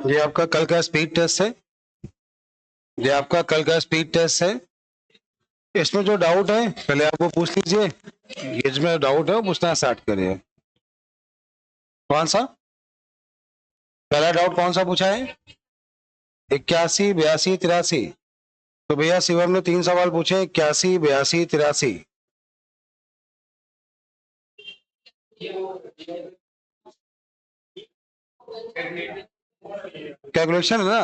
ये आपका कल का स्पीड टेस्ट है। ये आपका कल का स्पीड टेस्ट है। इसमें जो डाउट है पहले आप वो पूछ लीजिए। ये जिसमें डाउट है वो पूछना स्टार्ट करिए। कौन सा पहला डाउट कौन सा पूछा है? 81, 82, 83। तो भैया शिवम ने 3 सवाल पूछे, 81, 82, 83। कैलकुलेशन है ना,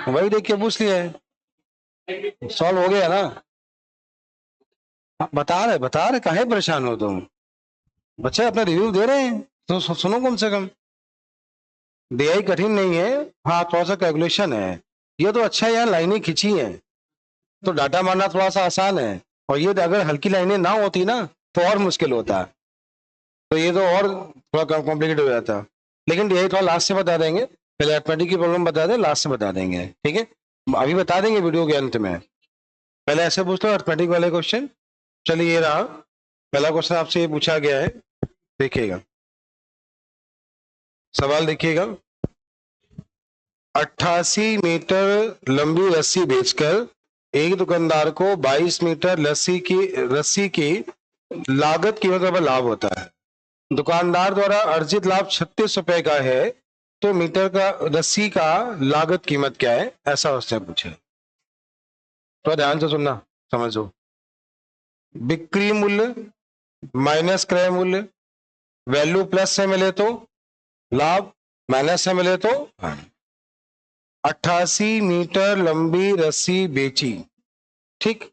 वही देख के पूछ लिया है, सॉल्व हो गया ना। बता रहे काहे परेशान हो तुम? बच्चे अपना रिव्यू दे रहे हैं तो सुनो कम से कम। दिया ही कठिन नहीं है, हाँ थोड़ा सा कैलकुलेशन है। ये तो अच्छा है यार, लाइनें खींची हैं तो डाटा मारना थोड़ा सा आसान है। और ये अगर हल्की लाइनें ना होती ना तो और मुश्किल होता, तो ये तो और थोड़ा कॉम्प्लिकेट हो जाता। लेकिन यही थोड़ा लास्ट से बता देंगे, पहले अर्थमेटिक की प्रॉब्लम बता दें, लास्ट से बता देंगे, ठीक है? अभी बता देंगे वीडियो के अंत में। पहले ऐसे पूछ लो अर्थमेटिक वाले क्वेश्चन। चलिए ये रहा पहला क्वेश्चन, आपसे ये पूछा गया है, देखिएगा सवाल, देखिएगा। 88 मीटर लंबी रस्सी बेचकर एक दुकानदार को 22 मीटर रस्सी की लागत कीमत पर लाभ होता है। दुकानदार द्वारा अर्जित लाभ 36 रुपए का है, तो मीटर का रस्सी का लागत कीमत क्या है, ऐसा उसने पूछा। तो ध्यान से सुनना, समझो। बिक्री मूल्य माइनस क्रय मूल्य, वैल्यू प्लस से मिले तो लाभ, माइनस से मिले तो हानि। 88 मीटर लंबी रस्सी बेची, ठीक,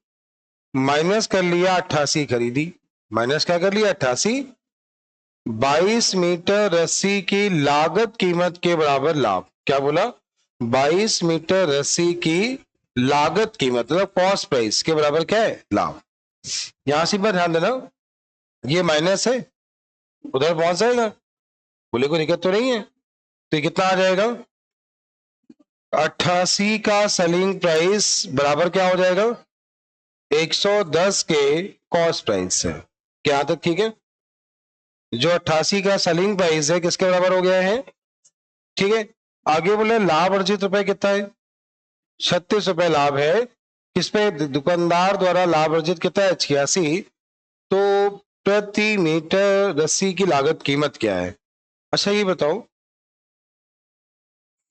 माइनस कर लिया 88 खरीदी, माइनस क्या कर लिया 88, 22 मीटर रस्सी की लागत कीमत के बराबर लाभ। क्या बोला? 22 मीटर रस्सी की लागत कीमत मतलब कॉस्ट प्राइस के बराबर क्या है? लाभ। यहां से पर ध्यान देना, ये माइनस है, उधर पहुंच जाएगा, बोले कोई दिक्कत तो नहीं है। तो ये कितना आ जाएगा? 88 का सेलिंग प्राइस बराबर क्या हो जाएगा? 110 के कॉस्ट प्राइस से। क्या तक ठीक है? जो 88 का सेलिंग प्राइस है किसके बराबर हो गया है? ठीक है। आगे बोले लाभ अर्जित रुपए कितना है? 36 रुपए लाभ है। किस पे? दुकानदार द्वारा लाभ अर्जित कितना है? 86। तो प्रति मीटर रस्सी की लागत कीमत क्या है? अच्छा ये बताओ,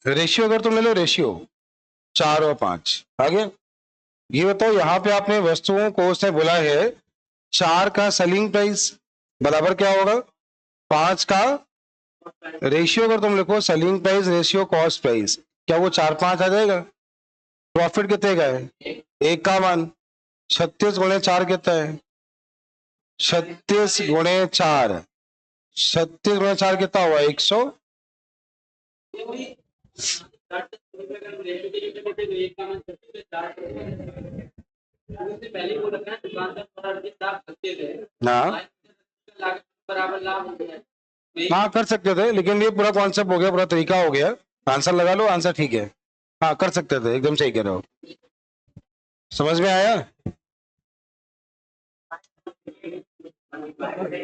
रेशियो अगर तुम ले लो, रेशियो 4 और 5 आगे, ये बताओ यहाँ पे आपने वस्तुओं को उसने बोला है 4 का सेलिंग प्राइस बराबर क्या होगा? 5 का रेशियो अगर तुम लिखो selling price ratio cost price, क्या वो 4 5 आ जाएगा? प्रॉफिट कितने का है? 1 का मान। 36 गुणे 4 कितना है? 36 गुणे 4, 36 गुणे 4 कितना हुआ? 100। हाँ कर सकते थे, लेकिन ये पूरा कॉन्सेप्ट हो गया, पूरा तरीका हो गया। आंसर लगा लो, आंसर ठीक है। हाँ कर सकते थे, एकदम सही कह रहे हो। समझ में आया?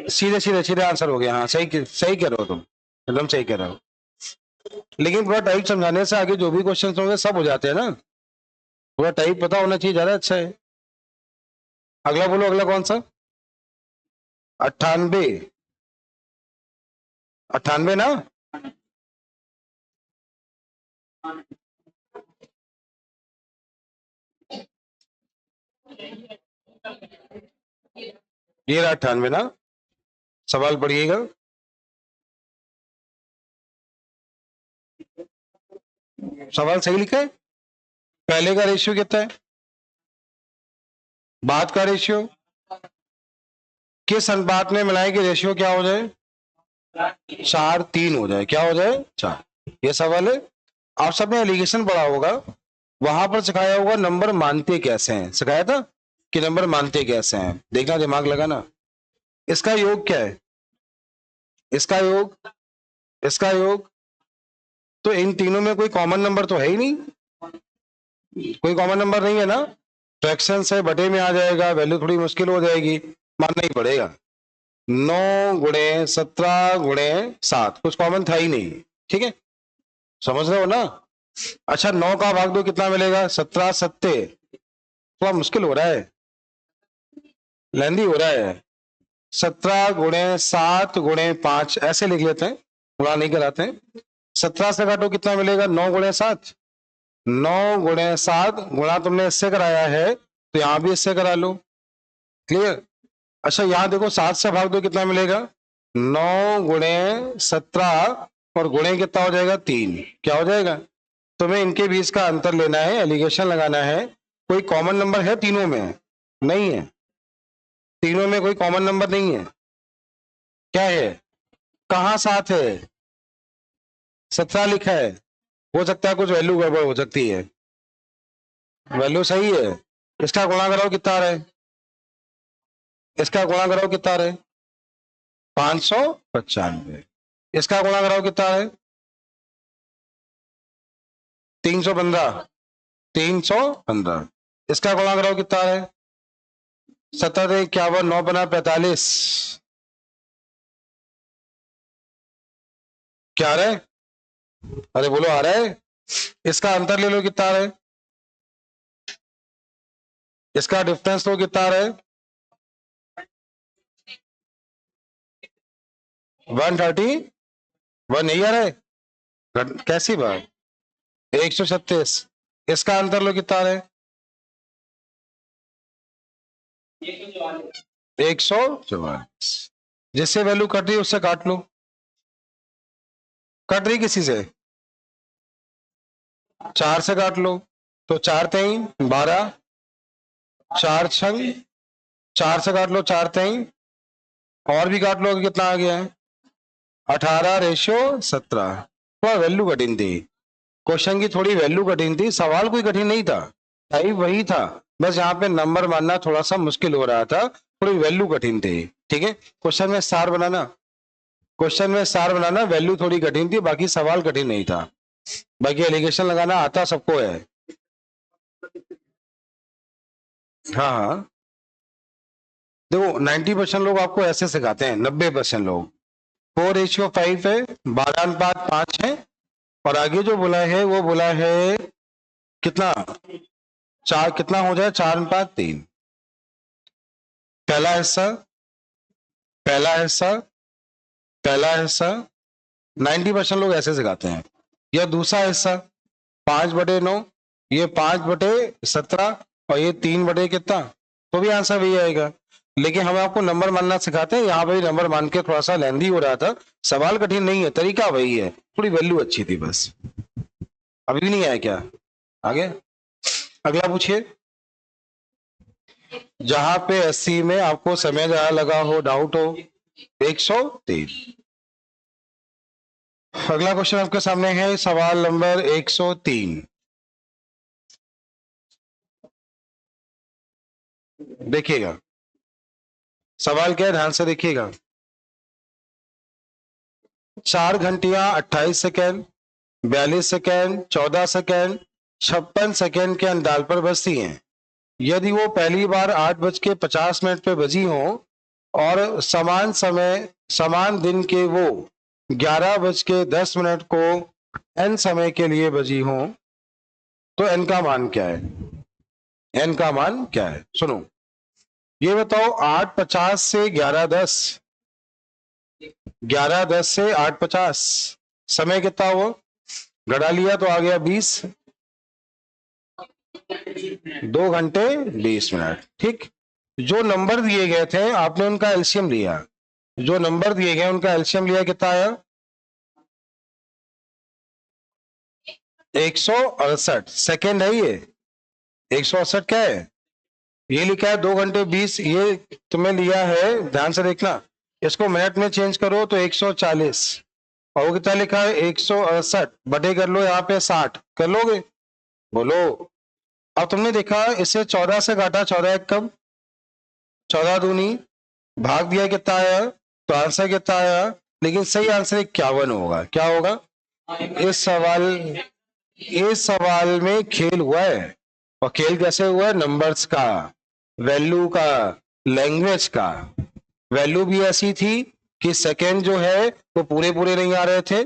सीधे सीधे सीधे आंसर हो गया। हाँ सही सही कह रहे हो तुम, एकदम सही कह रहे हो। लेकिन पूरा टाइप समझाने से आगे जो भी क्वेश्चन होंगे सब हो जाते हैं ना। पूरा टाइप पता होना चाहिए, ज्यादा अच्छा है। अगला बोलो, अगला कौन सा? 98, 98 ना। ये रहा 98 ना। सवाल पढ़िएगा। सवाल सही लिखा है। पहले का रेशियो कितना है? बाद का रेशियो किस अनुपात में मिलाए कि रेशियो क्या हो जाए? 4 3 हो जाए। क्या हो जाए? 4। ये सवाल है। आप सबने एलिगेशन पढ़ा होगा, वहां पर सिखाया होगा नंबर मानते कैसे हैं, सिखाया था कि नंबर मानते कैसे हैं। देखना, दिमाग लगाना। इसका योग क्या है? इसका योग, इसका योग, तो इन तीनों में कोई कॉमन नंबर तो है ही नहीं, कोई कॉमन नंबर नहीं है ना। फ्रैक्शन से बटे में आ जाएगा, वैल्यू थोड़ी मुश्किल हो जाएगी, मानना ही पड़ेगा। 9 गुणे 17 गुणे 7, कुछ कॉमन था ही नहीं, ठीक है, समझ रहे हो ना। अच्छा 9 का भाग दो कितना मिलेगा, 17 सत्ते, थोड़ा मुश्किल हो रहा है, लेंदी हो रहा है। 17 गुणे 7 गुणे 5 ऐसे लिख लेते हैं, गुणा नहीं कराते हैं। 17 से काटो कितना मिलेगा, 9 गुणे 7, 9 गुणे 7 गुणा तुमने इससे कराया है तो यहां भी इससे करा लो, क्लियर। अच्छा यहां देखो 7 से भाग दो कितना मिलेगा, 9 गुणे 17 और गुणे कितना हो जाएगा 3, क्या हो जाएगा। तुम्हें इनके बीच का अंतर लेना है, एलिगेशन लगाना है। कोई कॉमन नंबर है तीनों में, नहीं है, तीनों में कोई कॉमन नंबर नहीं है, क्या है, कहाँ 7 है, 17 लिखा है, हो सकता है कुछ वैल्यू गड़बड़ हो सकती है, वैल्यू सही है। इसका गुणा कराओ कितना आ रहा है, इसका गुणा कराओ कितना आ रहा है, 595, इसका गुणा कराओ कितना है, 315, 315, इसका गुणा कराओ कितना है, 17 51 9 बना 45, क्या आ रहा है, अरे बोलो आ रहा है। इसका अंतर ले लो कितना आ रहा है, इसका डिफरेंस लो कितना आ रहा है, 131 नहीं आ रहा है, कैसी बात, 136, इसका अंतर लो कितना आ रहा है, 144, जिससे वैल्यू कट रही है उससे काट लो, कट रही किसी से, 4 से काट लो, तो 4 3 12, 4 छंग 4 से काट लो, 4 3 और भी काट लो, कितना आ गया है 18:17, थोड़ा वैल्यू कठिन थी, क्वेश्चन की थोड़ी वैल्यू कठिन थी, सवाल कोई कठिन नहीं था, सही वही था, बस यहाँ पे नंबर मानना थोड़ा सा मुश्किल हो रहा था, थोड़ी वैल्यू कठिन थी, ठीक है। क्वेश्चन में स्टार बनाना, क्वेश्चन में स्टार बनाना, वैल्यू थोड़ी कठिन थी, बाकी सवाल कठिन नहीं था, बाकी एलिगेशन लगाना आता सबको है। हाँ हाँ, देखो 90% लोग आपको ऐसे सिखाते हैं, 90% लोग 4:5 है, 12:5 है, और आगे जो बोला है वो बोला है कितना, 4 कितना हो जाए, 4:3, पहला हिस्सा, पहला हिस्सा, पहला हिस्सा, 90% लोग ऐसे सिखाते हैं, या दूसरा हिस्सा 5/9, ये 5/17 और ये 3 कितना, तो भी आंसर वही आएगा, लेकिन हम आपको नंबर मानना सिखाते हैं, यहाँ पे नंबर मान के थोड़ा सा लेंदी हो रहा था, सवाल कठिन नहीं है, तरीका वही है, थोड़ी वैल्यू अच्छी थी बस। अभी भी नहीं आया क्या, आगे अगला पूछिए, जहां पे 80 में आपको समय ज्यादा लगा हो, डाउट हो, 103। अगला क्वेश्चन आपके सामने है, सवाल नंबर 103, देखिएगा सवाल क्या है, ध्यान से देखिएगा। 4 घंटियां 28 सेकेंड, 42 सेकेंड, 14 सेकेंड, 56 सेकेंड के अंतराल पर बजती हैं। यदि वो पहली बार 8:50 पे बजी हो और समान समय समान दिन के वो 11:10 को n समय के लिए बजी हो, तो n का मान क्या है, n का मान क्या है, सुनो ये बताओ, 8:50 से 11:10, 11:10 से 8:50, समय कितना हुआ, घटा लिया तो आ गया 20, 2 घंटे 20 मिनट, ठीक। जो नंबर दिए गए थे आपने उनका एलसीएम लिया, जो नंबर दिए गए उनका एलसीएम लिया, कितना आया, 168 सेकेंड है ये, 168 क्या है, ये लिखा है 2 घंटे 20, ये तुम्हें लिया है, ध्यान से देखना, इसको मिनट में चेंज करो तो 140, और वो कितना लिखा है 168, बटे कर लो यहाँ पे 60, कर लोगे, बोलो। अब तुमने देखा इसे 14 से काटा, 14 एक कम, 14 दूनी, भाग दिया कितना आया, तो आंसर कितना आया, लेकिन सही आंसर 51 होगा, क्या होगा, इस सवाल में खेल हुआ है, और खेल कैसे हुआ है, नंबर्स का, वैल्यू का, लैंग्वेज का, वैल्यू भी ऐसी थी कि सेकेंड जो है वो पूरे पूरे नहीं आ रहे थे।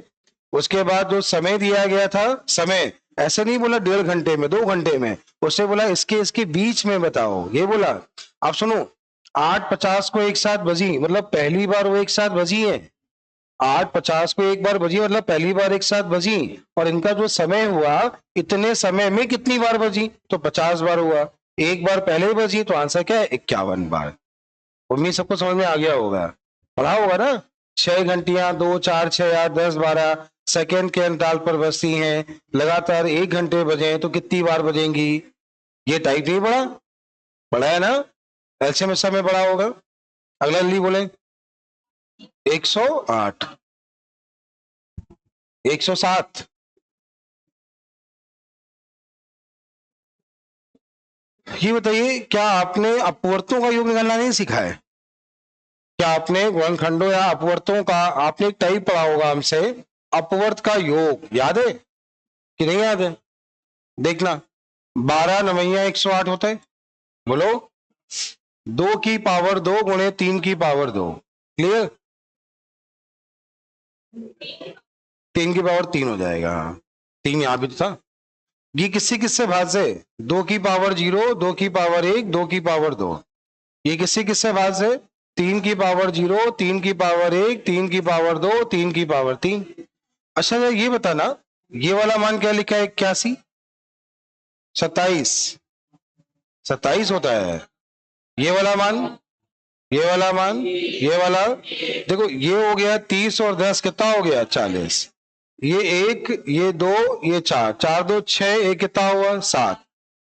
उसके बाद जो समय दिया गया था, समय ऐसे नहीं बोला 1.5 घंटे में 2 घंटे में, उससे बोला इसके इसके बीच में बताओ, ये बोला। आप सुनो, 8:50 को एक साथ बजी, मतलब पहली बार वो एक साथ बजी है। 8:50 को एक बार बजी मतलब पहली बार एक साथ बजी, और इनका जो समय हुआ, इतने समय में कितनी बार बजी, तो 50 बार हुआ। एक बार पहले बजी तो आंसर क्या है, 51 बार। उम्मीद सबको समझ में आ गया होगा, पढ़ा होगा ना। 6 घंटियां 2 4 6 8 10 12 सेकेंड के अंतराल पर बजती हैं, लगातार 1 घंटे बजे तो कितनी बार बजेंगी। ये टाइप नहीं पढ़ा, पढ़ा है ना, एलसीएम इस समय पढ़ा होगा। अगला जल्दी बोले। 108, 107, ये बताइए क्या आपने अपवर्तों का योग निकालना नहीं सीखा है? क्या आपने गुणनखंडों या अपवर्तों का आपने एक टाइप पढ़ा होगा हमसे, अपवर्त का योग याद है कि नहीं याद है? देखना, 12 9 108 होता है, बोलो। 2 की पावर 2 गुणे 3 की पावर 2, क्लियर। 3 की पावर 3 हो जाएगा, 3 यहां भी तो था। ये किससे किससे भाज्य है? 2 की पावर 0, 2 की पावर 1, 2 की पावर 2। ये किससे किससे भाज्य है? 3 की पावर 0, 3 की पावर 1, 3 की पावर 2, 3 की पावर 3। अच्छा ये बताना, ये वाला मान क्या लिखा है, 81, 27, 27 होता है। ये वाला मान, ये वाला मान, ये वाला, देखो ये हो गया 30 और 10 कितना हो गया, 40। ये 1, ये 2, ये 4, 4 2 6, ये कितना हुआ 7,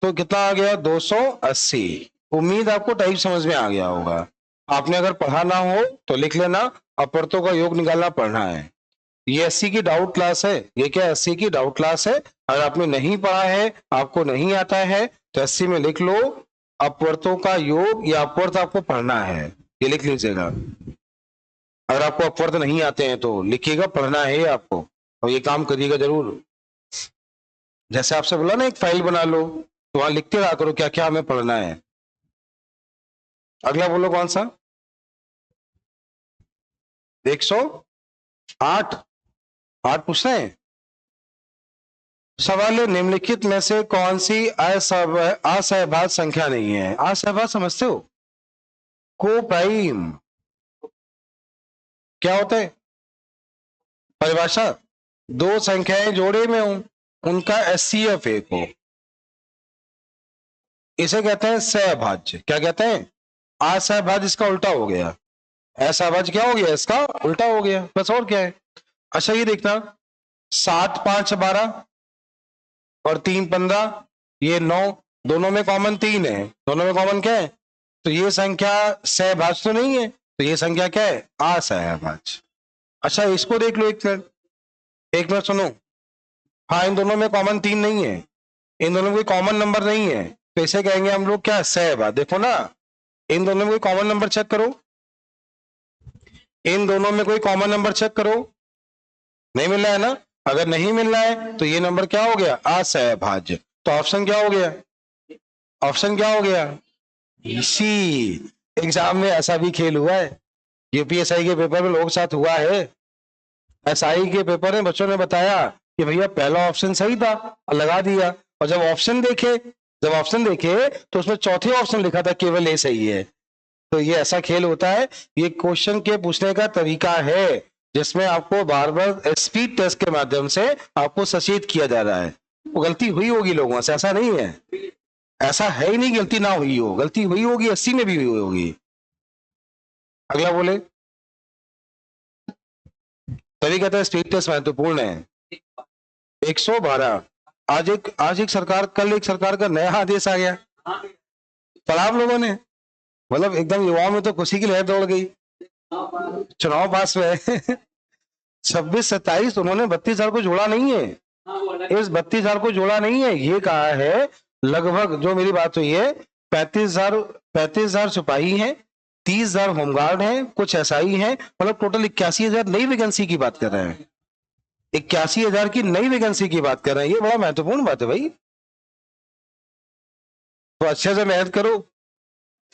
तो कितना आ गया 280। उम्मीद आपको टाइप समझ में आ गया होगा। आपने अगर पढ़ा ना हो तो लिख लेना, अपवर्तों का योग निकालना पढ़ना है। ये एससी की डाउट क्लास है, ये क्या एससी की डाउट क्लास है। अगर आपने नहीं पढ़ा है, आपको नहीं आता है, तो एससी में लिख लो अपवर्तों का योग या अपवर्त आपको पढ़ना है, ये लिख लीजिएगा। अगर आपको अपवर्त नहीं आते हैं तो लिखिएगा, पढ़ना है आपको, और ये काम करिएगा जरूर। जैसे आपसे बोला ना एक फाइल बना लो, तो वहां लिखते रहा करो क्या क्या हमें पढ़ना है। अगला बोलो कौन सा, 108, 8 पूछ रहे हैं। सवाल है, निम्नलिखित में से कौन सी असहभाज्य संख्या नहीं है? असहभाज्य समझते हो? को प्राइम क्या होता है? परिभाषा, दो संख्याएं जोड़े में हो, उनका एचसीएफ एक हो, इसे कहते हैं सहभाज्य। क्या कहते हैं? असहभाज्य इसका उल्टा हो गया, असहभाज्य क्या हो गया, इसका उल्टा हो गया, बस और क्या है। अच्छा ये देखना, 7 5 12 और 3 15, ये 9, दोनों में कॉमन 3 है, दोनों में कॉमन क्या है, तो ये संख्या सहभाज्य तो नहीं है, तो ये संख्या क्या है, असहभाज्य। अच्छा इसको देख लो, 1 मिनट, 1 मिनट सुनो। हाँ इन दोनों में कॉमन 3 नहीं है, इन दोनों में कोई कॉमन नंबर नहीं है, तो इसे कहेंगे हम लोग क्या, सहभाज्य। देखो ना, इन दोनों में कोई कॉमन नंबर चेक करो, इन दोनों में कोई कॉमन नंबर चेक करो, नहीं मिल रहा है ना। अगर नहीं मिल रहा है तो ये नंबर क्या हो गया, असहभाज्य। तो ऑप्शन क्या हो गया, ऑप्शन क्या हो गया, सी। एग्जाम में ऐसा भी खेल हुआ है, यूपीएसआई के पेपर में लोग साथ हुआ है। एसआई के पेपर में बच्चों ने बताया कि भैया पहला ऑप्शन सही था और लगा दिया, और जब ऑप्शन देखे, जब ऑप्शन देखे तो उसमें चौथे ऑप्शन लिखा था केवल ए सही है। तो ये ऐसा खेल होता है, ये क्वेश्चन के पूछने का तरीका है, जिसमें आपको बार बार स्पीड टेस्ट के माध्यम से आपको सचेत किया जा रहा है। वो गलती हुई होगी लोगों से, ऐसा नहीं है, ऐसा है ही नहीं गलती ना हुई हो, गलती हुई होगी, 80 में भी हुई होगी। अगला बोले, तभी कहता है स्पीड टेस्ट महत्वपूर्ण है। 112, आज एक सरकार, कल एक सरकार का नया आदेश आ गया, पढ़ा आप लोगों ने, मतलब एकदम युवाओं में तो खुशी की लहर दौड़ गई, चुनाव पास हुए। 26 27 उन्होंने 32,000 को जोड़ा नहीं है, इस 32,000 को जोड़ा नहीं है, ये कहा है लगभग जो मेरी बात हुई है, 35,000 सिपाही हैं, 30,000 होमगार्ड हैं, कुछ एसआई हैं, मतलब टोटल 81,000 नई वैकेंसी की बात कर रहे हैं, 81,000 की नई वैकेंसी की बात कर रहे हैं। ये बड़ा महत्वपूर्ण बात है भाई, तो अच्छे से मेहनत करो,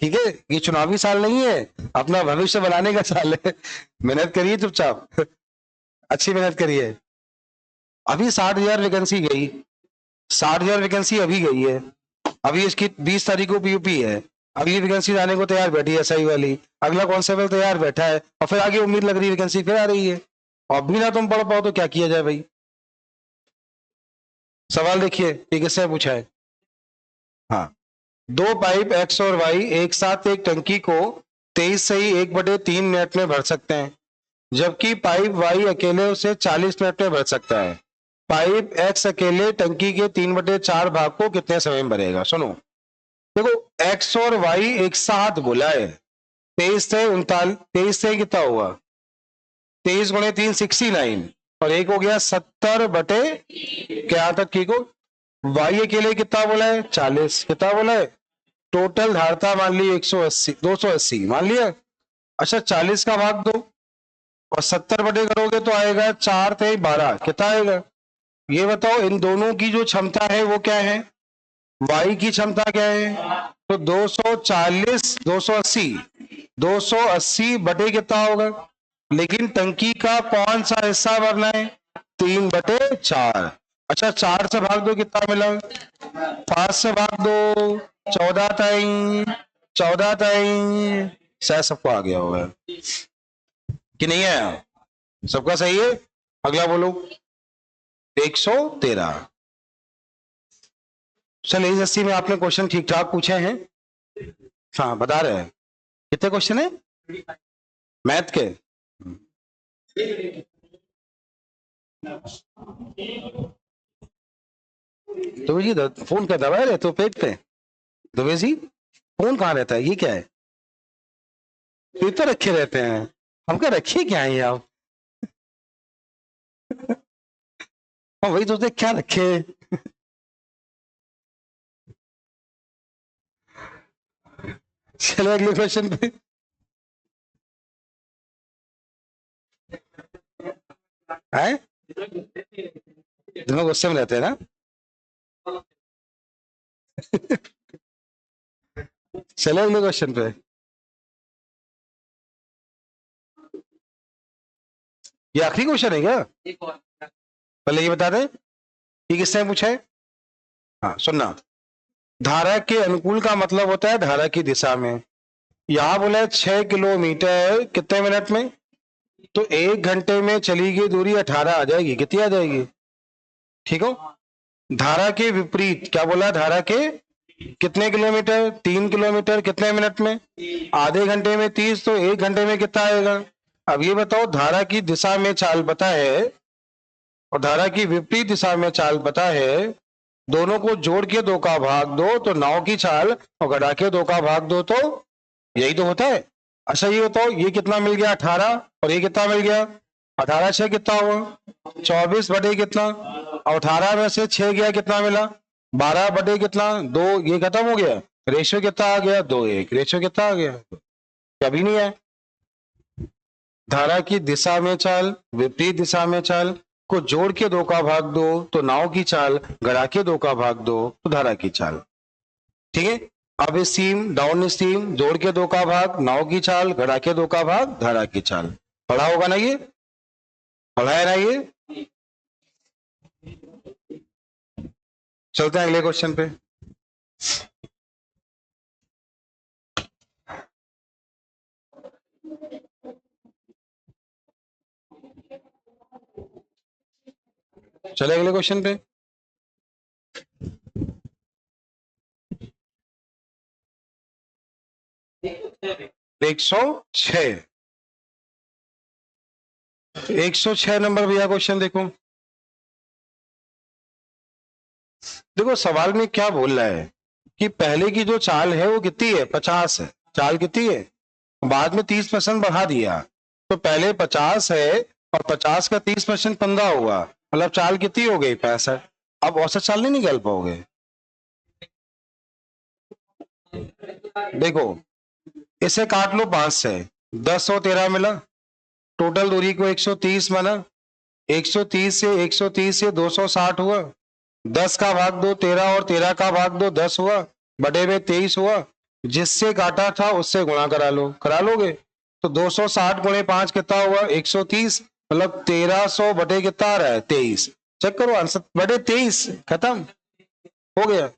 ठीक है, ये चुनावी साल नहीं है, अपना भविष्य बनाने का साल है। मेहनत करिए चुपचाप, अच्छी मेहनत करिए। अभी 60,000 वैकेंसी गई, 60,000 वैकेंसी अभी गई है, अभी इसकी 20 तारीख को पीयूपी है, अगली वैकेंसी आने को तैयार बैठी है एसआई वाली, अगला कांस्टेबल तैयार बैठा है, और फिर आगे उम्मीद लग रही है वैकेंसी फिर आ रही है, और भी ना तुम पढ़ पाओ तो क्या किया जाए भाई। सवाल देखिए ये किससे पूछा है। हाँ, दो पाइप एक्स और वाई एक साथ एक टंकी को 23 से ही 1/3 मिनट में भर सकते हैं, जबकि पाइप वाई अकेले उसे 40 मिनट में भर सकता है। पाइप एक्स अकेले टंकी के 3/4 भाग को कितने समय में भरेगा। सुनो, देखो एक्स और वाई एक साथ बोला है, 23 से कितना हुआ, 23 गुणे 3 69, और एक हो गया 70 बटे क्या तक की को, वाई अकेले कितना बोला है 40, कितना बोला है टोटल धारता मान ली 180 280 मान लिया। अच्छा 40 का भाग दो और 70 बटे करोगे तो आएगा 4 × 12, कितना आएगा। ये बताओ इन दोनों की जो क्षमता है वो क्या है, वाई की क्षमता क्या है, तो 240 280 बटे कितना होगा, लेकिन टंकी का कौन सा हिस्सा भरना है 3/4। अच्छा 4 से भाग दो कितना मिला, 5 से भाग दो 14 ताई 14 ताई, शायद सबको आ गया होगा कि नहीं आया, सबका सही है। अगला बोलो 113। चल एसएससी में आपने क्वेश्चन ठीक ठाक पूछे हैं, हाँ बता रहे हैं कितने क्वेश्चन है मैथ के। तो जी फोन का दबाए रहे तो पेट पे, दुबे जी फोन कहाँ रहता है, ये क्या है, पेपर रखे रहते हैं, हम क्या रखे क्या है आप। हाँ वही तो क्या रखे। चलो अगले क्वेश्चन पे। है दोनों गुस्से में रहते हैं ना। चलो अगले क्वेश्चन पे। ये आखिरी क्वेश्चन है क्या, पहले ये बता दें ये किससे पूछा है। हाँ सुनना, धारा के अनुकूल का मतलब होता है धारा की दिशा में। यहां बोला है 6 किलोमीटर कितने मिनट में, तो 1 घंटे में चली गई दूरी 18 आ जाएगी, कितनी आ जाएगी, ठीक हो। धारा के विपरीत क्या बोला, धारा के कितने किलोमीटर 3 किलोमीटर कितने मिनट में, आधे घंटे में 30, तो 1 घंटे में कितना आएगा। अब ये बताओ धारा की दिशा में चाल पता है और धारा की विपरीत दिशा में चाल पता है, दोनों को जोड़ के 2 का भाग दो तो 9 की चाल, और घटा के 2 का भाग दो तो यही तो होता है। अच्छा ये बताओ ये कितना मिल गया 18, और ये कितना मिल गया 18 6 कितना हुआ 24 बटे कितना, और 18 में से 6 गया कितना मिला 12 बटे कितना 2, ये खत्म हो गया, रेशियो कितना आ गया 2:1, रेशियो कितना आ गया, कभी नहीं है। धारा की दिशा में चाल विपरीत दिशा में चाल को जोड़ के 2 का भाग दो तो नाव की चाल, घटा के 2 का भाग दो तो धारा की चाल, ठीक है। अब स्टीम डाउन स्टीम जोड़ के 2 का भाग नाव की चाल, घटा के 2 का भाग धारा की चाल, पढ़ा होगा ना ये, पढ़ा है ना ये। चलते हैं अगले क्वेश्चन पे। चले अगले क्वेश्चन पे। एक सौ छह 106 नंबर भैया क्वेश्चन देखो। देखो सवाल में क्या बोल रहा है कि पहले की जो चाल है वो कितनी है 50 है, चाल कितनी है, बाद में 30% बढ़ा दिया, तो पहले 50 है और 50 का 30% 15 हुआ, मतलब चाल कितनी हो गई 65। अब औसत चाल नहीं निकाल पाओगे। देखो इसे काट लो 5 से, 10 और 13 मिला, टोटल दूरी को 130 माना, 130 से 260 हुआ, 10 का भाग दो 13 और 13 का भाग दो 10 हुआ, बटे में 23 हुआ, जिससे काटा था उससे गुणा करा लो, करा लोगे। तो 260 गुणे 5 कितना हुआ? 130, मतलब 1300 बटे कितना आ रहा है? 23। चेक करो आंसर, बटे 23, खत्म हो गया।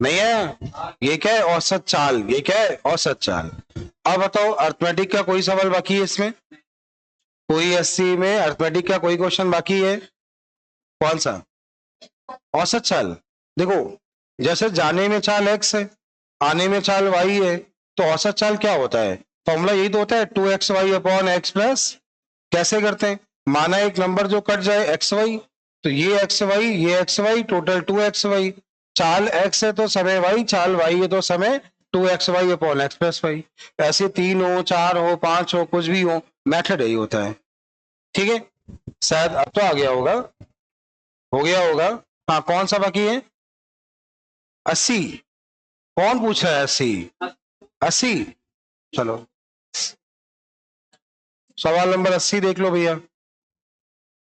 नहीं है, ये क्या है? औसत चाल। ये क्या है? औसत चाल। अब बताओ अर्थमेटिक का कोई सवाल बाकी है इसमें? कोई 80 में अर्थमेटिक का कोई क्वेश्चन बाकी है? कौन सा? औसत चाल। देखो, जैसे जाने में चाल x है, आने में चाल y है, तो औसत चाल क्या होता है? फॉर्मूला यही तो होता है, 2xy अपॉन एक्स प्लस। कैसे करते हैं? माना एक नंबर जो कट जाए xy, तो ये xy टोटल 2xy। चाल x है तो समय y, चाल y है तो समय 2xy upon x plus Y. ऐसे 3 हो, 4 हो, 5 हो, कुछ भी हो, मेथड यही होता है। ठीक है, शायद अब तो आ गया होगा, हो गया होगा। हाँ, कौन सा बाकी है? 80। कौन पूछ रहा है 80? 80। चलो सवाल नंबर 80 देख लो भैया।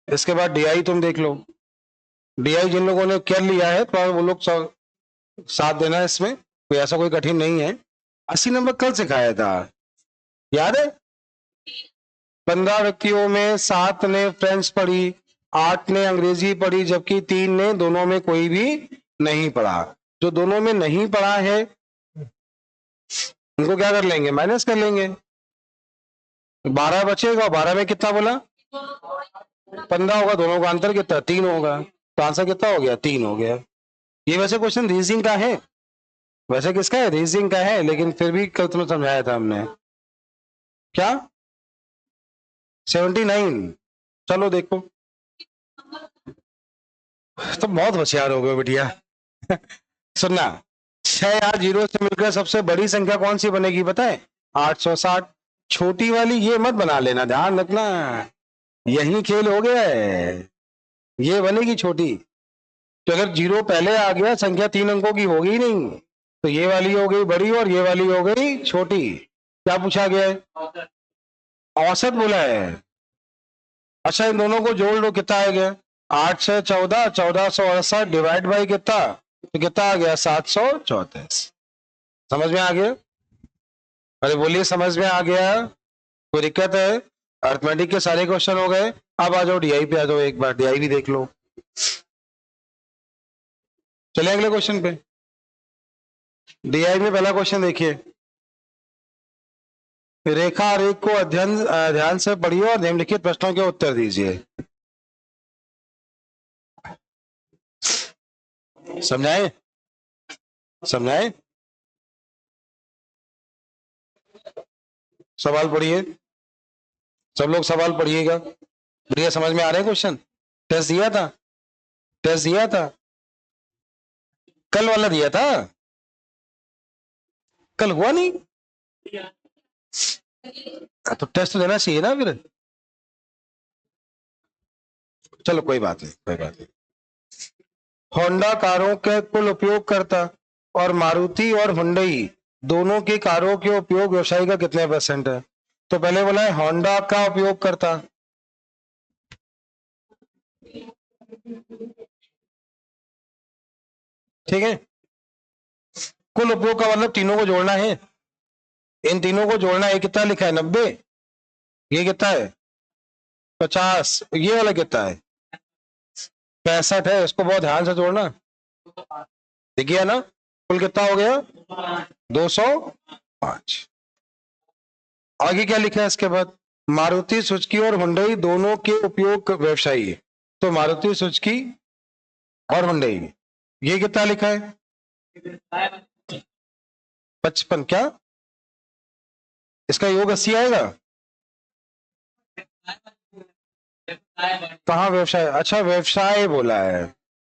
इसके बाद डीआई तुम देख लो। डीआई जिन लोगों ने कर लिया है तो वो लोग साथ देना है इसमें, कोई ऐसा कोई कठिन नहीं है। 80 नंबर कल सिखाया था, याद है? 15 व्यक्तियों में 7 ने फ्रेंच पढ़ी, 8 ने अंग्रेजी पढ़ी, जबकि 3 ने दोनों में कोई भी नहीं पढ़ा। जो दोनों में नहीं पढ़ा है उनको क्या कर लेंगे? माइनस कर लेंगे। 12 बचेगा, 12 में कितना बोला? 15 होगा, दोनों का अंतर कितना? 3 होगा। तो आंसर कितना हो गया? 3 हो गया। ये वैसे क्वेश्चन रीजनिंग का है, वैसे किसका है? रीजनिंग का है, लेकिन फिर भी कल तुम्हें समझाया था हमने। क्या? 79। चलो देखो, तो बहुत होशियार हो गए बिटिया। सुनना, 6 या 0 से मिलकर सबसे बड़ी संख्या कौन सी बनेगी बताए? 860। छोटी वाली ये मत बना लेना, ध्यान रखना, यही खेल हो गया है। ये बनेगी छोटी, तो अगर 0 पहले आ गया, संख्या 3 अंकों की होगी ही नहीं, तो ये वाली हो गई बड़ी और ये वाली हो गई छोटी। क्या पूछा गया है? औसत बोला है। अच्छा, इन दोनों को जोड़ लो, कितना आ गया? 8 से 14, 1468 डिवाइड बाई कितना, तो कितना आ गया? 734। समझ में आ गया? अरे बोलिए, समझ में आ गया? कोई दिक्कत है? अर्थमेटिक के सारे क्वेश्चन हो गए। अब आ जाओ डीआई पे, आ जाओ, एक बार डीआई भी देख लो। चले अगले क्वेश्चन पे। डीआई में पहला क्वेश्चन देखिए। रेखा आरेख को अध्ययन ध्यान से पढ़िए और निम्नलिखित प्रश्नों के उत्तर दीजिए। समझाए? समझाए? सवाल पढ़िए, सब लोग सवाल पढ़िएगा। बढ़िया, समझ में आ रहे हैं क्वेश्चन? टेस्ट दिया था? टेस्ट दिया था? कल वाला दिया था? कल हुआ नहीं? तो टेस्ट तो देना चाहिए ना फिर। चलो कोई बात नहीं, कोई बात नहीं। होंडा कारों के कुल उपयोगकर्ता और मारुति और हुंडई दोनों की कारों के उपयोग व्यवसायी का कितने % है? तो पहले बोला है होंडा का उपयोग करता, ठीक है। कुल उपयोग का मतलब तीनों को जोड़ना है, इन तीनों को जोड़ना है। कितना लिखा है? 90। ये कितना है? 50। ये वाला कितना है? 65 है। इसको बहुत ध्यान से जोड़ना, देखिए ना, कुल कितना हो गया? 205। आगे क्या लिखा है इसके बाद? मारुति सुजुकी और हुंडई दोनों के उपयोग व्यवसायी, तो मारुति सुजुकी और हुंडई, ये कितना लिखा है? 55। क्या इसका योग 80 आएगा? कहाँ व्यवसाय? अच्छा, व्यवसाय बोला है,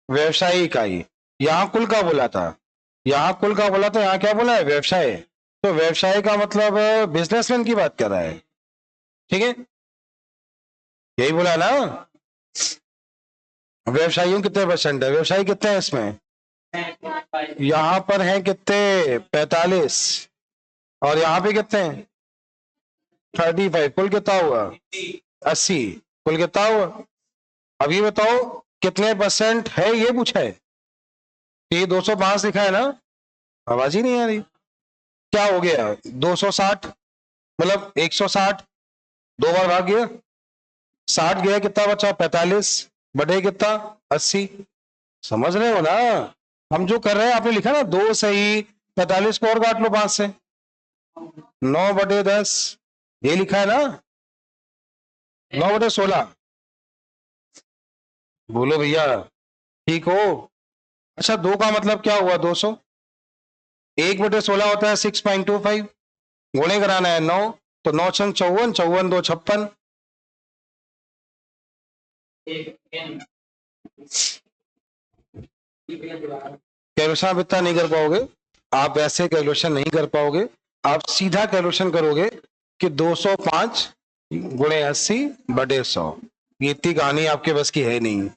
व्यवसायी इकाई। यहाँ कुल का बोला था, यहाँ कुल का बोला था, यहाँ क्या बोला है? व्यवसाय। तो व्यवसाय का मतलब बिजनेसमैन की बात कर रहा है, ठीक है, यही बोला ना। व्यवसायियों कितने % है? व्यवसायी कितने हैं इसमें? यहाँ पर हैं कितने? 45। और यहाँ पे कितने हैं? 35। कुल कितना हुआ? 80। कुल कितना हुआ? अभी बताओ कितने % है, ये पूछा है। ये 205 लिखा है ना? आवाज ही नहीं आ रही। क्या हो गया 260, मतलब 160, 2 बार भाग गया, 60 गया, कितना बचा 45 बटे कितना 80। समझ रहे हो ना हम जो कर रहे हैं? आपने लिखा ना 2 सही, 45 को और काट लो 5 से, 9/10, ये लिखा है ना, 9/16। बोलो भैया ठीक हो? अच्छा 2 का मतलब क्या हुआ 200, 1/16 होता है 6.25, गुणे कराना है 9, तो 9 छंग 54, 54 2 56। कैलकुलेशन आप इतना नहीं कर पाओगे, आप ऐसे कैलकुलेशन नहीं कर पाओगे, आप सीधा कैलकुलेशन करोगे कि 205 गुणे 80/100। ये इतनी कहानी आपके बस की है नहीं,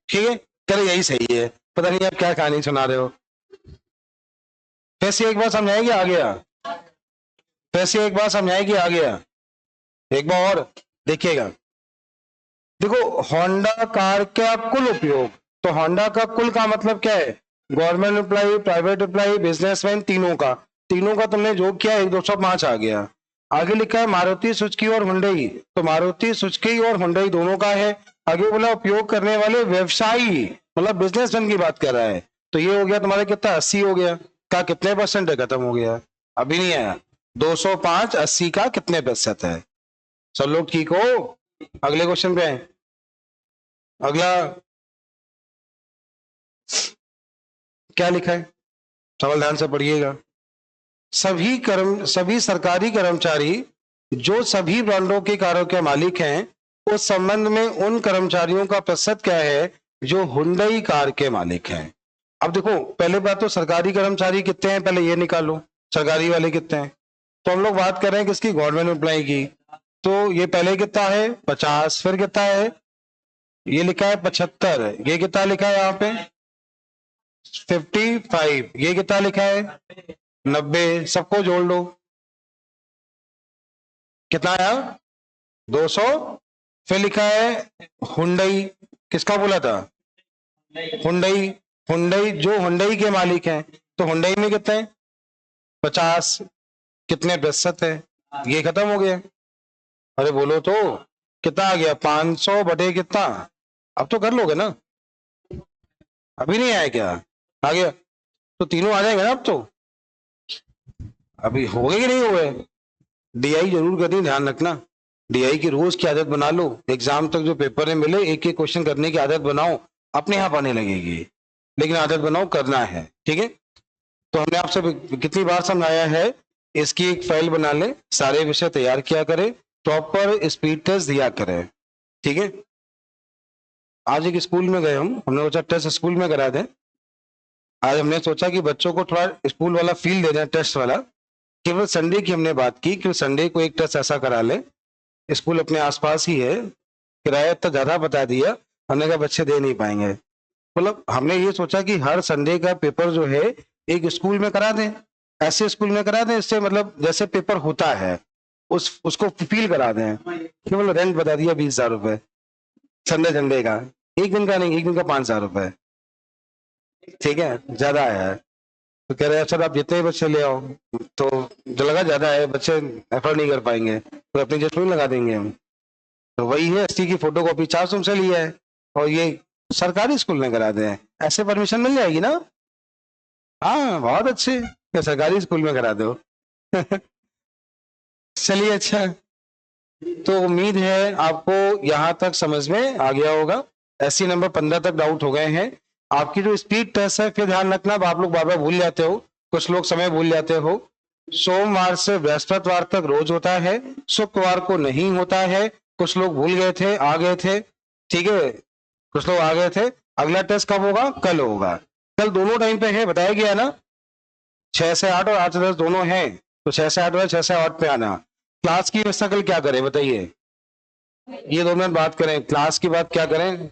ठीक है? चलो यही सही है, पता नहीं आप क्या कहानी सुना रहे हो। फिर से एक बार समझाएगी आ गया, फिर से एक बार समझाएगी आ गया, एक बार और देखिएगा। देखो होंडा कार का कुल उपयोग, तो होंडा का कुल का मतलब क्या है? Government employ, private employ, businessman, तीनों का तुमने जोड़ किया 1,205 आ गया। आगे लिखा है मारुति सुजुकी और हुंडई, तो मारुति सुजुकी और हुंडई दोनों का है। आगे बोला उपयोग करने वाले व्यवसायी, मतलब बिजनेसमैन की बात कर रहा है, तो ये हो गया तुम्हारा कितना 80 हो गया, का कितने परसेंट है? खत्म हो गया, अभी नहीं आया। 205 80 का कितने प्रतिशत है? सब लोग ठीक हो? अगले क्वेश्चन पे आए। अगला क्या लिखा है, सवाल ध्यान से पढ़िएगा। सभी सरकारी कर्मचारी जो सभी ब्रांडों के कारों के मालिक हैं, उस संबंध में उन कर्मचारियों का प्रतिशत क्या है जो हुंडई कार के मालिक हैं? अब देखो पहले बात तो सरकारी कर्मचारी कितने हैं पहले ये निकालो, सरकारी वाले कितने हैं। तो हम लोग बात कर रहे हैं किसकी? गवर्नमेंट एम्प्लॉय की। तो ये पहले कितना है 50, फिर कितना है ये लिखा है 75, ये कितना लिखा है यहाँ पे 55, ये कितना लिखा है 90, सबको जोड़ लो कितना आया 200। फिर लिखा है हुंडई, किसका बोला था? हुंडई, हुंडई जो हुंडई के मालिक हैं, तो हुंडई में कितने हैं 50, कितने प्रतिशत है? ये खत्म हो गया। अरे बोलो तो कितना आ गया 500 बटे कितना? अब तो कर लोगे ना, अभी नहीं आया क्या? आ गया, तो तीनों आ जाएंगे ना अब तो। अभी हो गए कि नहीं हुए? डीआई जरूर करनी, ध्यान रखना। डीआई की रोज की आदत बना लो, एग्जाम तक जो पेपर में मिले एक एक क्वेश्चन करने की आदत बनाओ, अपने आप आने लगेगी, लेकिन आदत बनाओ, करना है, ठीक है? तो हमने आपसे कितनी बार समझाया है, इसकी एक फाइल बना ले, सारे विषय तैयार किया करें, प्रॉपर स्पीड टेस्ट दिया करें, ठीक है? आज एक स्कूल में गए, हमने सोचा टेस्ट स्कूल में करा दें। आज हमने सोचा कि बच्चों को थोड़ा स्कूल वाला फील दे दें, टेस्ट वाला। केवल संडे की हमने बात की कि संडे को एक टेस्ट ऐसा करा ले, स्कूल अपने आसपास ही है, किराया तो ज्यादा बता दिया, हमने कहा बच्चे दे नहीं पाएंगे, मतलब हमने ये सोचा कि हर संडे का पेपर जो है एक स्कूल में करा दें, ऐसे स्कूल में करा दें, इससे मतलब जैसे पेपर होता है उसको फील करा दें। केवल रेंट बता दिया 20,000 रुपए संडे संडे का, एक दिन का नहीं, एक दिन का 5,000 रुपए, ठीक है? ज्यादा है। तो कह रहे हैं सर आप जितने बच्चे ले आओ, तो जो लगा ज्यादा है, बच्चे एफर्ट नहीं कर पाएंगे, तो अपनी जेब में लगा देंगे हम। तो वही है 80 की फोटो कॉपी 400 से लिया है, और ये सरकारी स्कूल में करा दे, ऐसे परमिशन मिल जाएगी ना? हाँ बहुत अच्छे, या सरकारी स्कूल में करा दो। चलिए अच्छा, तो उम्मीद है आपको यहाँ तक समझ में आ गया होगा। एससी नंबर 15 तक डाउट हो गए हैं। आपकी जो स्पीड टेस्ट है, फिर ध्यान रखना, आप लोग बार बार भूल जाते हो, कुछ लोग समय भूल जाते हो। सोमवार से बृहस्पतिवार तक रोज होता है, शुक्रवार को नहीं होता है। कुछ लोग भूल गए थे, आ गए थे, ठीक है, कुछ लोग आ गए थे। अगला टेस्ट कब होगा? कल होगा। कल दोनों टाइम पे है, बताया गया ना, 6 से 8 और 8 से 10 दोनों हैं, तो 6 से 8 और 6 से 8 पे आना। क्लास की व्यवस्था कल क्या करें बताइए, ये 2 मिनट बात करें, क्लास की बात क्या करें?